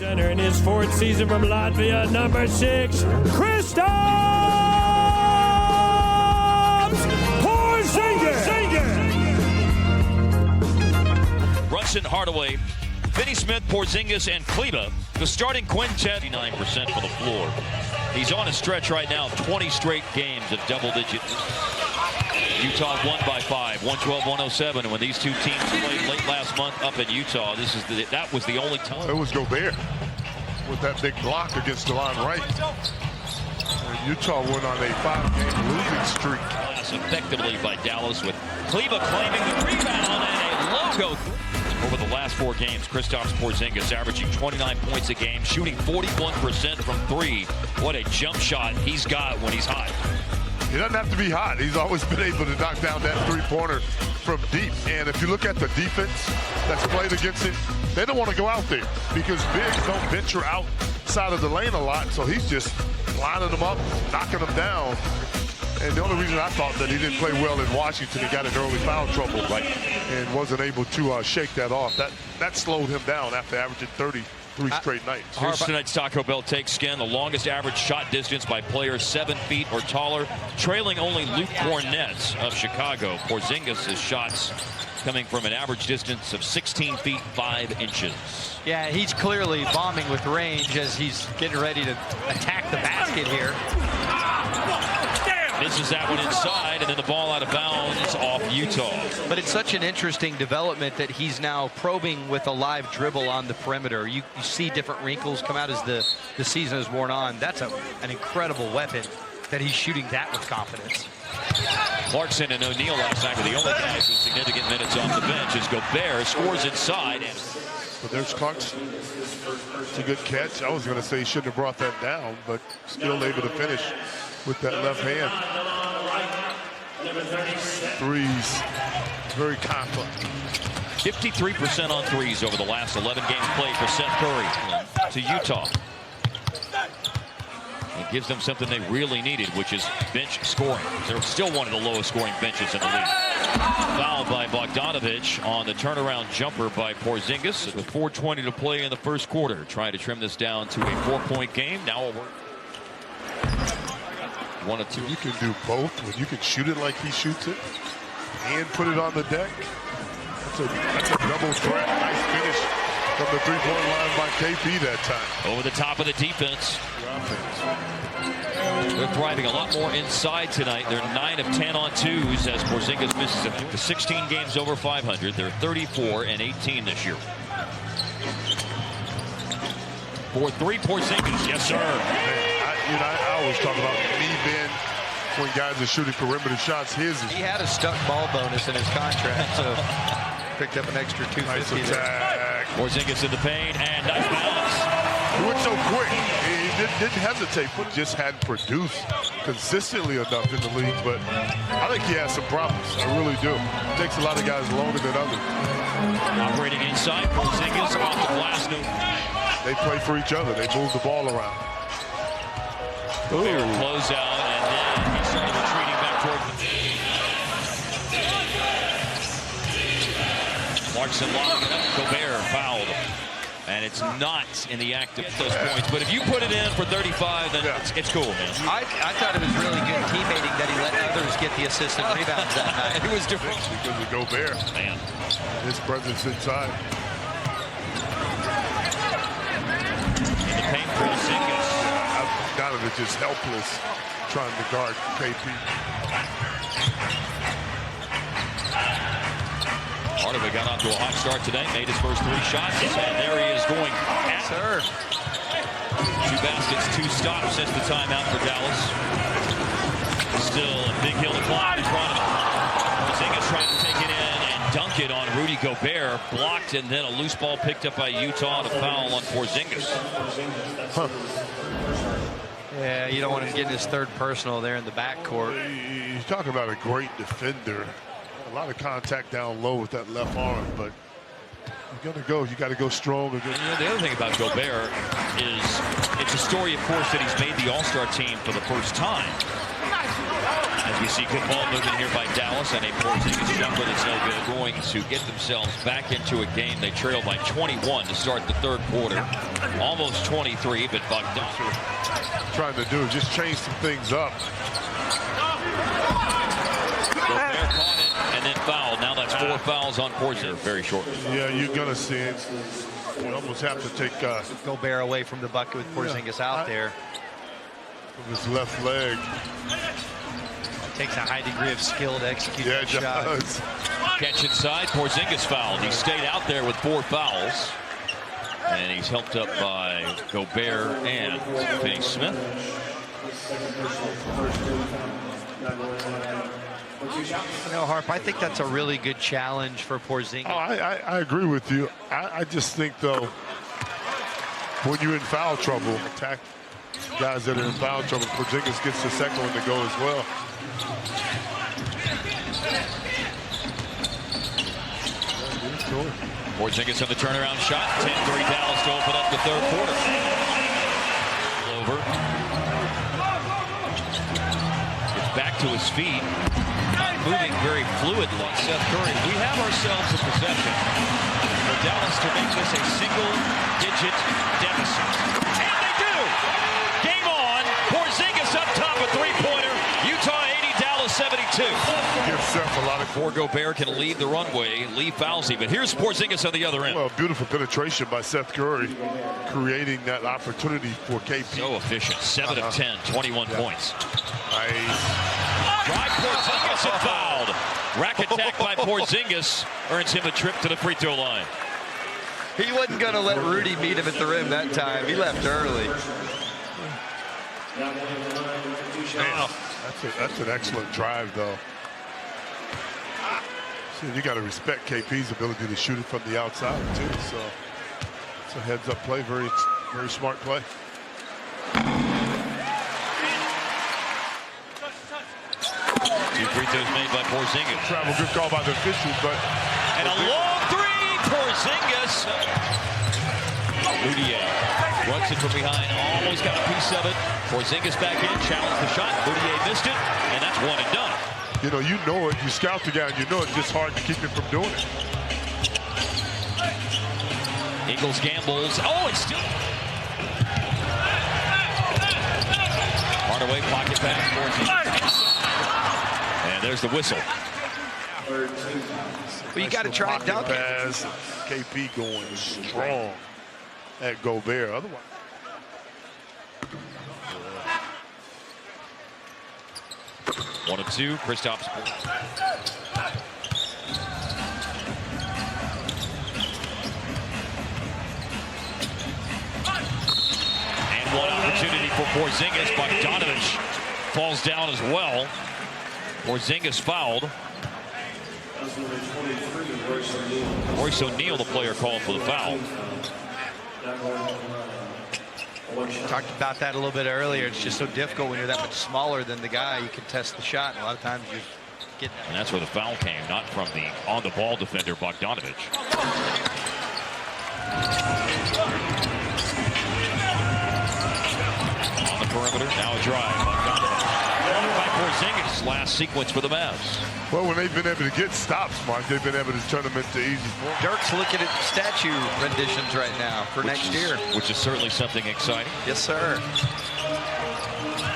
Center in his fourth season from Latvia, number 6, Kristaps Porziņģis. Brunson, Hardaway, Finney Smith, Porzingis, and Kleba, the starting quintet. 59% for the floor. He's on a stretch right now, 20 straight games of double digits. Utah won by 5, 112-107. And when these two teams played late last month up in Utah, that was the only time. It was Gobert with that big block against Delon Wright. And Utah went on a 5-game losing streak. Effectively by Dallas, with Kleba claiming the rebound and a logo. Over the last 4 games, Kristaps Porziņģis averaging 29 points a game, shooting 41% from 3. What a jump shot he's got when he's hot. He doesn't have to be hot. He's always been able to knock down that three-pointer from deep. And if you look at the defense that's played against him, they don't want to go out there because bigs don't venture outside of the lane a lot. So he's just lining them up, knocking them down. And the only reason I thought that he didn't play well in Washington, he got in early foul trouble, and wasn't able to shake that off. That slowed him down after averaging 33 straight nights. Here's tonight's Taco Bell Take Skin, the longest average shot distance by players 7 feet or taller, trailing only Luke Cornett of Chicago. Porzingis' shots coming from an average distance of 16 feet 5 inches. Yeah, he's clearly bombing with range as he's getting ready to attack the basket here. Misses that one inside, and then the ball out of bounds off Utah. But it's such an interesting development that he's now probing with a live dribble on the perimeter. You see different wrinkles come out as the season is worn on. That's an incredible weapon that he's shooting that with confidence. Clarkson and O'Neal last night were the only guys with significant minutes off the bench as Gobert scores inside. But there's Clarkson. It's a good catch. I was going to say he shouldn't have brought that down, but still able to finish with that left hand. Threes, very confident. 53% on threes over the last 11 games played for Seth Curry to Utah. It gives them something they really needed, which is bench scoring. They're still one of the lowest scoring benches in the league. Fouled by Bogdanovich on the turnaround jumper by Porzingis with 4:20 to play in the first quarter. Trying to trim this down to a 4-point game. Now we'll work. 1 or 2. You can do both. When you can shoot it like he shoots it and put it on the deck. That's a double threat. Nice finish from the three-point line by KP that time. Over the top of the defense. They're thriving a lot more inside tonight. They're 9 of 10 on twos as Porzingis misses it. The 16 games over 500. They're 34 and 18 this year. 4-3 Porzingis. Yes, sir. I always talk about me being when guys are shooting perimeter shots. He had a stuck ball bonus in his contract, so picked up an extra $250. Nice attack. Porzingis in the paint and nice bounce. He went so quick. He didn't hesitate, but just hadn't produced consistently enough in the league. But I think he has some problems. I really do. It takes a lot of guys longer than others. Operating inside, Porzingis off the glass. They play for each other. They move the ball around. Gobert close out, and then he started retreating back toward the Clarkson locking it up. Gobert fouled. And it's not in the act of those points. But if you put it in for 35, then it's cool, man. I thought it was really good teammating that he let others get the assists and rebounds that night. It was different. Because of Gobert. Man. His presence inside. In the paint, Porzingis. Bogdanovich is helpless trying to guard KP. Hardaway got off to a hot start today, made his first 3 shots, and there he is going at her. 2 baskets, 2 stops since the timeout for Dallas. Still a big hill to climb in front of him. Porzingis trying to take it in and dunk it on Rudy Gobert. Blocked, and then a loose ball picked up by Utah and a foul on Porzingis. Yeah, you don't want him getting his third personal there in the backcourt. You talk about a great defender. A lot of contact down low with that left arm, but you got to go strong again. The other thing about Gobert is it's a story, of course, that he's made the All-Star team for the first time. As we see good ball movement here by Dallas, and a Porzingis jumper that's no good. Going to get themselves back into a game. They trail by 21 to start the third quarter. Almost 23, but Bogdanović trying to do is just change some things up. Gobert caught it and then fouled. Now that's 4 fouls on Porzingis. Very short. Yeah, you're going to see it. You almost have to take Gobert away from the bucket with Porzingis out there. With his left leg. It takes a high degree of skill to execute that shot. Does. Catch inside. Porzingis fouled. He stayed out there with 4 fouls. And he's helped up by Gobert and Finney Smith. No, Harp, I think that's a really good challenge for Porzingis. Oh, I agree with you. I just think, though, when you're in foul trouble, attack guys that are in foul trouble. Porzingis gets the second one to go as well. Porzingis on the turnaround shot. 10-3 Dallas to open up the third quarter. Over. Gets back to his feet. Not moving very fluidly. Seth Curry. We have ourselves a possession for Dallas to make this a single-digit deficit. And they do! Game on. Porzingis up top, a three-pointer. Utah 80, Dallas 72. Gives Seth a lot of... Before Gobert can lead the runway, Lee fouls him. But here's Porzingis on the other end. Well, beautiful penetration by Seth Curry, creating that opportunity for KP. So efficient. 7 of 10, 21 points. Nice. Drive Porzingis and fouled. Rack attack by Porzingis earns him a trip to the free throw line. He wasn't going to let Rudy meet him at the rim that time. He left early. Man, that's an excellent drive, though. See, you got to respect KP's ability to shoot it from the outside, too. So it's a heads-up play, very smart play. Two free throws made by Porzingis. Travel, good call by the officials, but... And a long three, Porzingis. Moutier runs it from behind, almost got a piece of it. Porzingis back in, challenged the shot. Moutier missed it, and that's one and done. You know it. You scout the guy, and you know it's just hard to keep him from doing it. Ingles gambles. Oh, it's still... Hardaway pocket pass, Porzingis. And there's the whistle. Well, you got to try and dunk it. Pass. KP going strong at Gobert. Otherwise, One of two, Kristaps. And one opportunity for Porzingis. Bogdanović falls down as well. Porzingis fouled. Royce O'Neal, the player, called for the foul. Talked about that a little bit earlier. It's just so difficult when you're that much smaller than the guy. You can test the shot, and a lot of times you get... And that's where the foul came, not from the on-the-ball defender, Bogdanović. On the perimeter, now a drive. Bogdanović. By Porzingis, last sequence for the Mavs. well, when they've been able to get stops, Mark, they've been able to turn them into easy points. Dirk's looking at statue renditions right now for next year. Which is certainly something exciting. Yes, sir.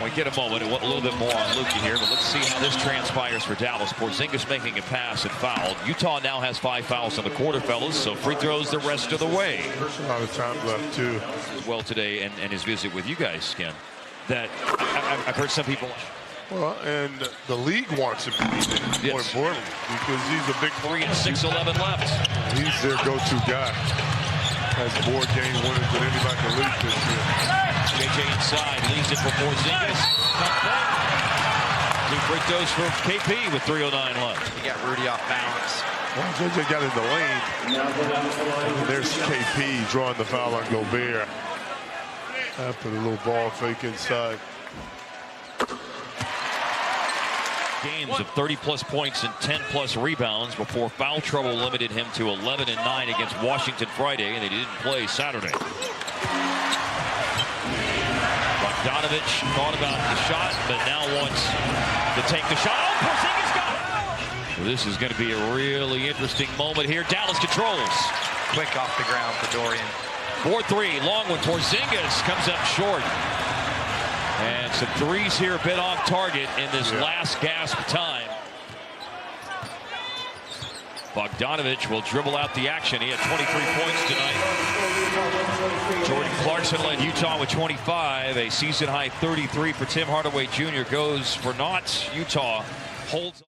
We get a moment, a little bit more on Luka here, but let's see how this transpires for Dallas. Porzingis making a pass and fouled. Utah now has 5 fouls in the quarter, fellas, so free throws the rest of the way. There's a lot of time left, too. As well today, and his visit with you guys, Skin, that I've heard some people... Well, and the league wants him to be there, more importantly, because he's a big 3 and 6-11 left. He's their go-to guy. Has more game winners than anybody in the league this year. JJ inside, leaves it for Porzingis. Cut back. 2 free throws for KP with 3:09 left. You got Rudy off balance. Well, JJ got in the lane. And there's KP drawing the foul on Gobert. After the little ball fake inside. Games of 30-plus points and 10-plus rebounds before foul trouble limited him to 11 and 9 against Washington Friday, and they didn't play Saturday. Bogdanović Bogdanovich thought about the shot, but now wants to take the shot. Oh, Porzingis got it! Well, this is going to be a really interesting moment here. Dallas controls. Quick off the ground for Dorian. 4-3, long one. Porzingis comes up short. And some threes here a bit off target in this last gasp time. Bogdanovich will dribble out the action. He had 23 points tonight. Jordan Clarkson led Utah with 25. A season-high 33 for Tim Hardaway Jr. goes for naught. Utah holds.